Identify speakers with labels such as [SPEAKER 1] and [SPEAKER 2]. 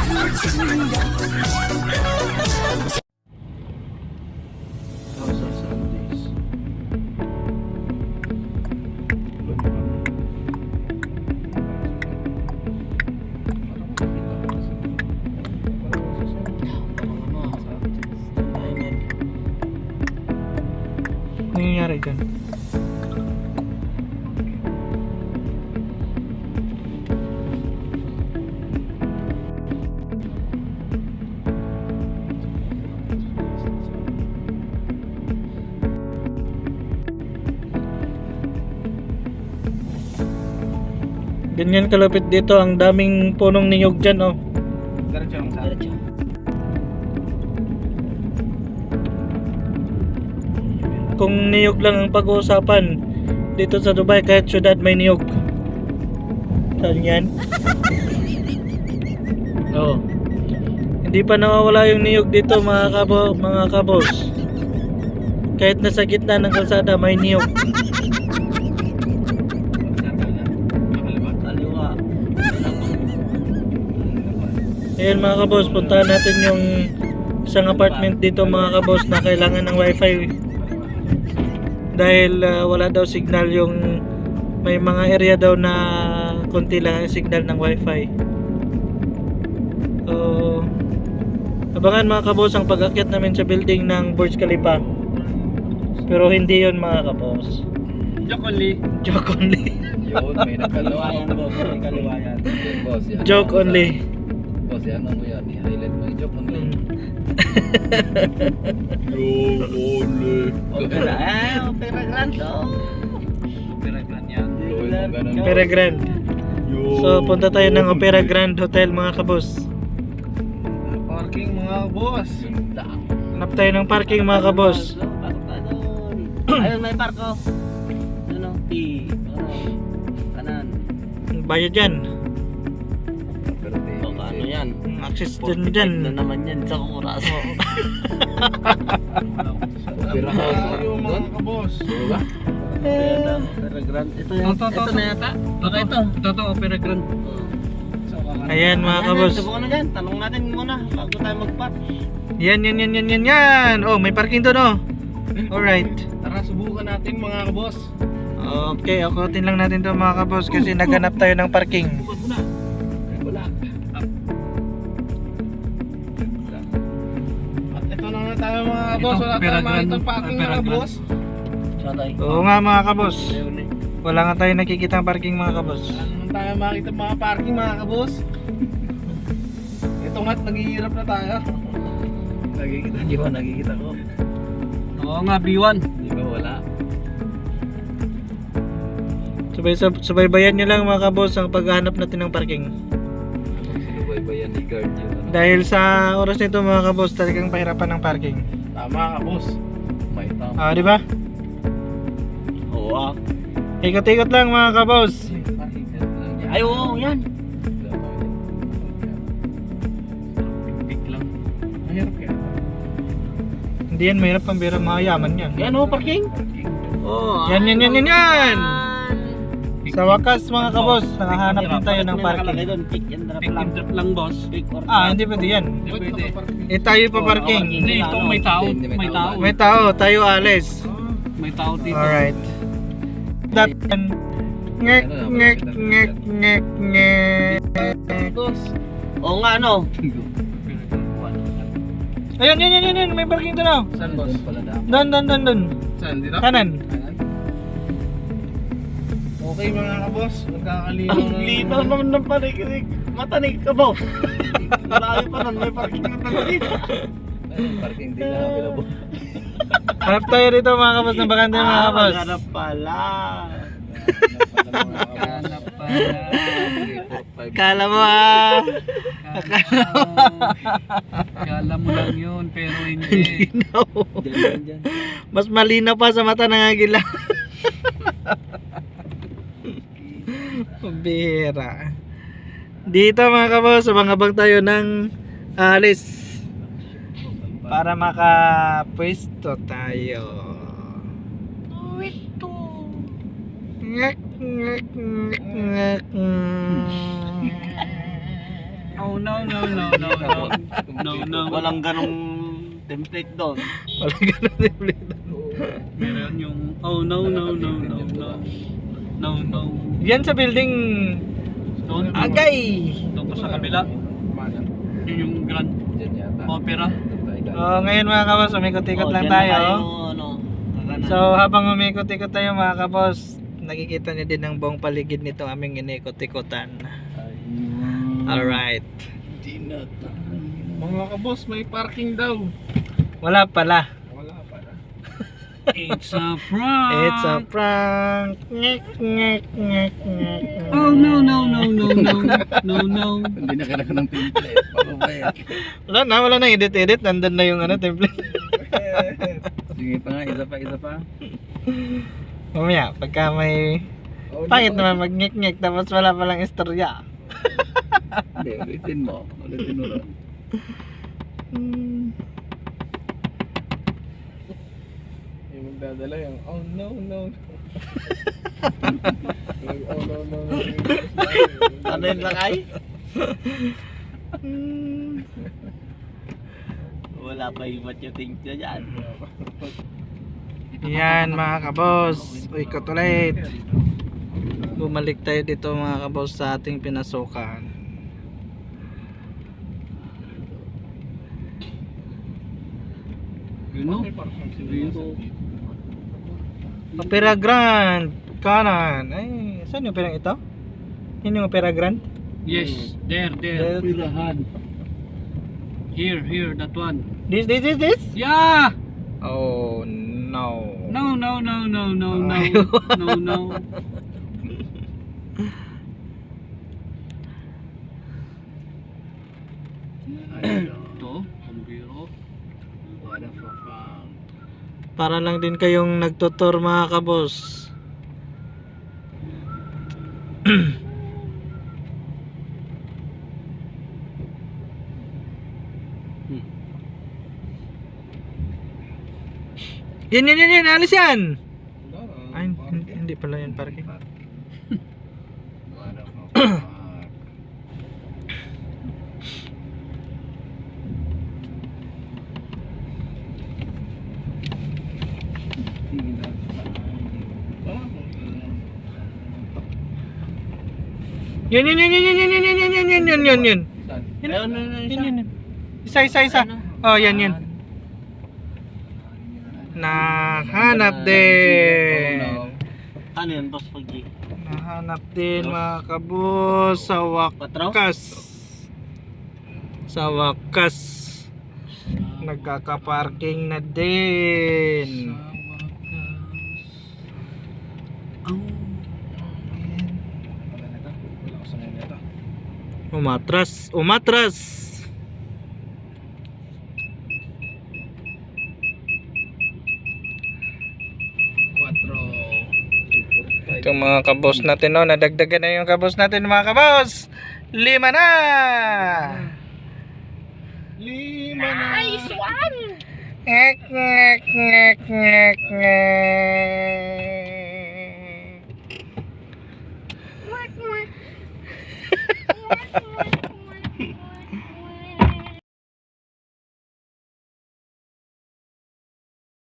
[SPEAKER 1] Ano nangyayari dyan? Ganyan kalapit dito, ang daming punong niyog dyan, oh.
[SPEAKER 2] Diretso lang sa diretso.
[SPEAKER 1] Kung niyog lang ang pag-uusapan dito sa Dubai, kahit syudad may niyog. Saan yan? Oh. Hindi pa nawawala yung niyog dito mga kabos. Kahit nasa gitna ng kalsada may niyog. Ayan mga kabos, puntahan natin yung isang apartment dito mga kabos na kailangan ng wifi. Dahil wala daw signal yung may mga area daw na konti lang ang signal ng wifi. So, abangan mga kabos ang pag-akyat namin sa building ng Burj Khalifa. Pero hindi yon mga kabos.
[SPEAKER 2] Joke only.
[SPEAKER 1] Joke only.
[SPEAKER 3] Yun, may
[SPEAKER 2] Kaliwayan boss, may kaliwayan.
[SPEAKER 3] Boss, yan.
[SPEAKER 1] Joke only.
[SPEAKER 3] Boss, yan mo yan. I-highlight mo yung joke only.
[SPEAKER 2] Joke only.
[SPEAKER 3] Opera.
[SPEAKER 2] Opera Grand to. Opera Grand yan.
[SPEAKER 1] Opera Grand. So punta tayo ng Opera Grand Hotel mga kabos.
[SPEAKER 2] Parking mga boss.
[SPEAKER 1] Hanap tayo ng parking mga kabos.
[SPEAKER 2] Pasok tayo doon. Ayun, may parko. Ano? Kanan.
[SPEAKER 1] Bayad yan.
[SPEAKER 2] O, ano yan?
[SPEAKER 1] Access din dyan.
[SPEAKER 2] Na naman yan sa kuras.
[SPEAKER 3] Opera house.
[SPEAKER 2] Yung mga kabos.
[SPEAKER 3] Diba?
[SPEAKER 2] Opera Grand. Ito na yata. Baka ito. Ito, Opera Grand.
[SPEAKER 1] Ayan mga kabos.
[SPEAKER 2] Subukan na dyan. Tanong natin muna bago tayo mag-park.
[SPEAKER 1] Yan. Oh, may parking doon oh. Alright.
[SPEAKER 2] Tara, subukan natin mga kabos.
[SPEAKER 1] Okay, akutin lang natin to mga kabos kasi naghanap tayo ng parking.
[SPEAKER 2] Subukan muna. Wala. At ito na nga tayo mga kabos. Wala tayong makitang parking mga kabos.
[SPEAKER 1] Oo nga mga kabos. Wala nga tayo nakikita parking mga kabos.
[SPEAKER 2] Wala naman tayo makita mga parking mga kabos. Ito nga't naghihirap na tayo.
[SPEAKER 3] Nakikita nyo ba? Nakikita ko.
[SPEAKER 2] Oo nga, B1.
[SPEAKER 3] Di ba wala?
[SPEAKER 1] Subaybayan nyo lang mga kabos ang paghahanap natin ng parking.
[SPEAKER 3] Sinubaybayan ni guard yun.
[SPEAKER 1] Dahil sa oras nito mga kabos, talagang pahirapan ng parking.
[SPEAKER 2] Tama kabos.
[SPEAKER 3] May tama.
[SPEAKER 1] Di ba?
[SPEAKER 2] Oo ah.
[SPEAKER 1] Ikot-ikot lang mga kabos.
[SPEAKER 2] Ay oo, yan. Big lang. Mahirap kaya.
[SPEAKER 1] Hindi yan mahirap pang biro, mayaman yan.
[SPEAKER 2] Yan oh, parking. Oh,
[SPEAKER 1] Yan. Sa wakas mga kabos, nakahanap din tayo ng parking.
[SPEAKER 2] Pick and drop lang boss.
[SPEAKER 1] Hindi pwede yan. Tayo pa parking.
[SPEAKER 2] Hindi, ito may tao.
[SPEAKER 1] May tao, tayo alis.
[SPEAKER 2] May tao dito.
[SPEAKER 1] Alright. That ngek.
[SPEAKER 2] Oo nga ano.
[SPEAKER 1] Ayun, may parking doon oh.
[SPEAKER 2] Saan boss?
[SPEAKER 1] Doon.
[SPEAKER 2] Saan dito?
[SPEAKER 1] Kanan.
[SPEAKER 2] Okay mga kabos, nagkakalinaw ng... Ang linaw naman ng panikinig. Matanig ka boss. Malayo pa nun, may parking na talaga dito.
[SPEAKER 3] Parking din lang available.
[SPEAKER 1] Hanap tayo rito mga kabos ng bakante mga kabos.
[SPEAKER 2] Maghanap pala. Maghanap pala.
[SPEAKER 1] Kala mo
[SPEAKER 2] Kala mo lang yun, pero hindi.
[SPEAKER 1] Linaw. Mas malinaw pa sa mata ng agila. Bihira. Dito mga kabos, abang-abang tayo ng alis para makapwesto tayo. Ngek.
[SPEAKER 2] Oh no.
[SPEAKER 4] no.
[SPEAKER 2] Walang ganong template doon.
[SPEAKER 1] Wala ganun yung plate.
[SPEAKER 4] Meron yung, oh no. No.
[SPEAKER 1] Yan sa building
[SPEAKER 4] Doon,
[SPEAKER 1] Agay.
[SPEAKER 4] doon pa sa kabila. Yun yung Grand
[SPEAKER 3] Diyan yata.
[SPEAKER 4] Opera.
[SPEAKER 1] Ngayon mga kabos, umikot-ikot lang
[SPEAKER 2] dyan na
[SPEAKER 1] tayo.
[SPEAKER 2] ano, kakanan.
[SPEAKER 1] So habang umikot-ikot tayo mga kabos, nakikita niyo din ang buong paligid nito aming inikot-ikotan. Alright.
[SPEAKER 2] Mga kabos, may parking daw.
[SPEAKER 1] Wala pala.
[SPEAKER 2] Wala pala.
[SPEAKER 4] It's a prank!
[SPEAKER 1] It's a prank. Ngek.
[SPEAKER 4] Oh no.
[SPEAKER 3] Hindi na kailangan ng template. Pababay.
[SPEAKER 1] Wala na edit. Nandun na yung template.
[SPEAKER 3] Sige pa nga, isa pa.
[SPEAKER 1] Mamaya, pagka may pangit naman mag-ngek tapos wala palang istorya.
[SPEAKER 3] Hindi, ulitin mo ron.
[SPEAKER 2] Yung magdadala yung, oh no. Ano yun lakay? Wala pa yung matyuting na dyan.
[SPEAKER 1] Yan mga kabos. Ikot ulit. Bumalik tayo dito mga kabos sa ating pinasukan.
[SPEAKER 4] Yun no?
[SPEAKER 1] Opera Grand kanan. Ay, saan yung operang ito? Yun yung Opera Grand?
[SPEAKER 4] Yes, there.
[SPEAKER 2] Pirahan.
[SPEAKER 4] Here, that one.
[SPEAKER 1] This?
[SPEAKER 4] Yeah!
[SPEAKER 1] Oh no.
[SPEAKER 4] No. Ito, ang biro.
[SPEAKER 1] Para lang din kayong nagtutur mga kabos. Yan, alis yan. Ay, hindi pala yan parking. Yun. Yun. Isa. Oh, yan. Nahanap din.
[SPEAKER 2] Ano yun, boss Paggi?
[SPEAKER 1] Nahanap din mga kabos sa wakas. Sa wakas. Nagkaka-parking na din. Umatras. Itong mga kabos natin, no, nadagdagan na yung kabos natin mga kabos. 5 na.
[SPEAKER 2] 5 na.
[SPEAKER 1] Nice one. Ngek.